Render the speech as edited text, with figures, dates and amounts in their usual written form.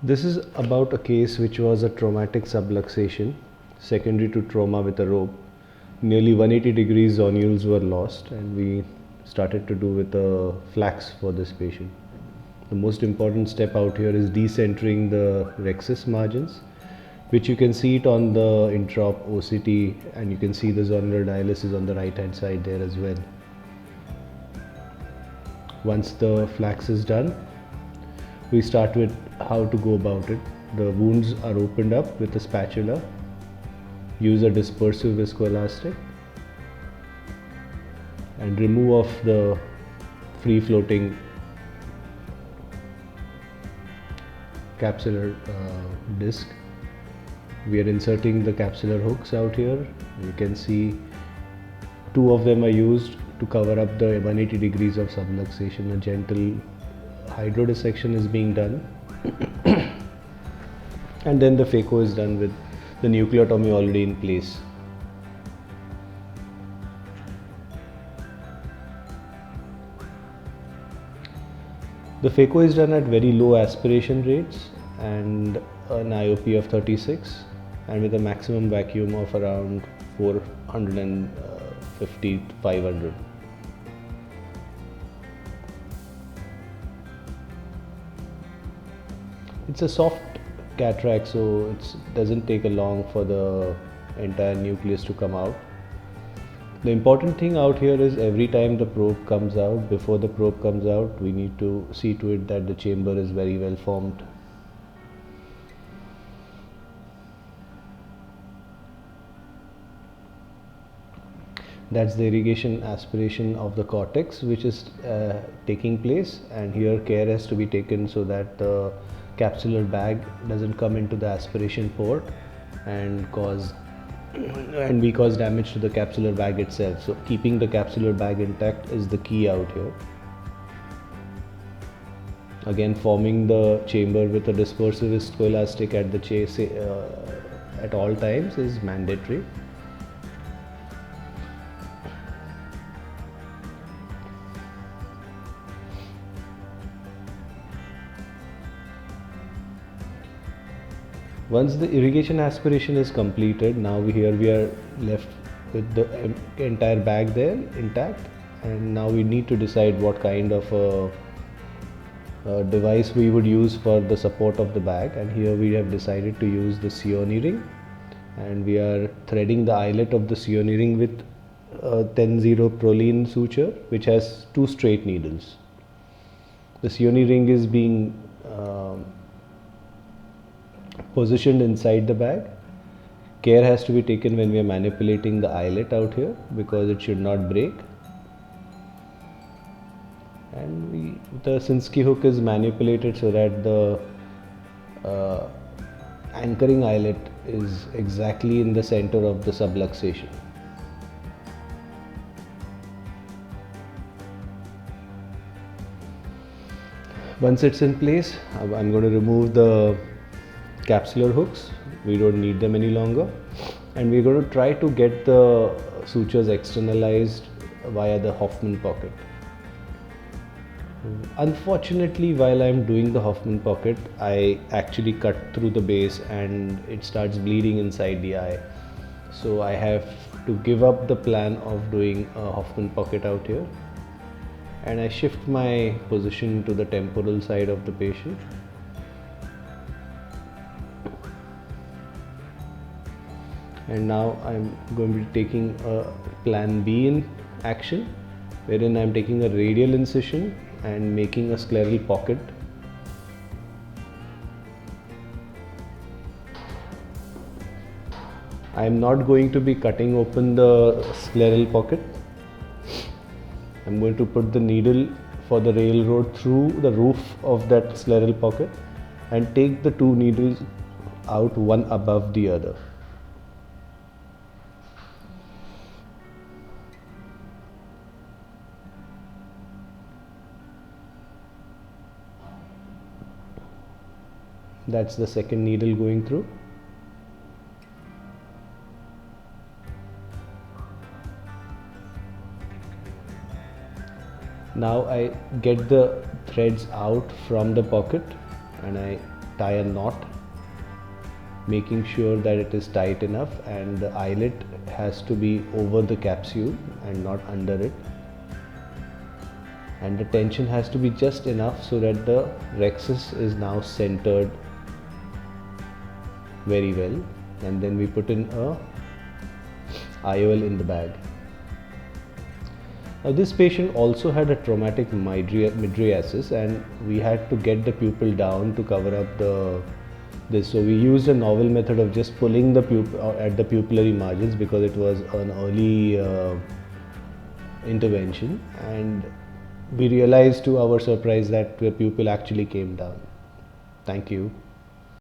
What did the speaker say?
This is about a case which was a traumatic subluxation secondary to trauma with a rope. Nearly 180 degrees zonules were lost, and we started to do with a FLACS for this patient. The most important step out here is decentering the rhexis margins, which you can see it on the intraop OCT, and you can see the zonular dialysis on the right hand side there as well. Once the FLACS is done, we start with how to go about it. The wounds are opened up with a spatula. Use a dispersive viscoelastic and remove off the free floating capsular disc. We are inserting the capsular hooks out here. You can see 2 of them are used to cover up the 180 degrees of subluxation. A gentle hydrodissection is being done and then the phaco is done with the nucleotomy already in place. The phaco is done at very low aspiration rates and an IOP of 36 and with a maximum vacuum of around 450 to 500. It's a soft cataract, so it doesn't take a long for the entire nucleus to come out. The important thing out here is every time the probe comes out, before the probe comes out, we need to see to it that the chamber is very well formed. That's the irrigation aspiration of the cortex which is taking place, and here care has to be taken so that the capsular bag doesn't come into the aspiration port and we cause damage to the capsular bag itself. So keeping the capsular bag intact is the key out here. Again, forming the chamber with a dispersive viscoelastic at the chase at all times is mandatory. Once the irrigation aspiration is completed, now we are left with the entire bag there intact, and now we need to decide what kind of a device we would use for the support of the bag. And here we have decided to use the Cionni ring, and we are threading the eyelet of the Cionni ring with a 10-0 proline suture which has 2 straight needles. The Cionni ring is being positioned inside the bag. Care has to be taken when we are manipulating the eyelet out here because it should not break. And the Sinski hook is manipulated so that the anchoring eyelet is exactly in the center of the subluxation. Once it's in place, I'm going to remove the capsular hooks. We don't need them any longer, and we're going to try to get the sutures externalized via the Hoffman pocket. Unfortunately, while I'm doing the Hoffman pocket, I actually cut through the base and it starts bleeding inside the eye. So I have to give up the plan of doing a Hoffman pocket out here, and I shift my position to the temporal side of the patient. And now I'm going to be taking a plan B in action, wherein I'm taking a radial incision and making a scleral pocket. I'm not going to be cutting open the scleral pocket. I'm going to put the needle for the railroad through the roof of that scleral pocket and take the 2 needles out, one above the other. That's the second needle going through. Now I get the threads out from the pocket and I tie a knot, making sure that it is tight enough, and the eyelet has to be over the capsule and not under it, and the tension has to be just enough so that the rhexis is now centered very well. And then we put in a IOL in the bag. Now this patient also had a traumatic mydriasis, and we had to get the pupil down to cover up this. So we used a novel method of just pulling the pupil at the pupillary margins, because it was an early intervention, and we realized to our surprise that the pupil actually came down. Thank you.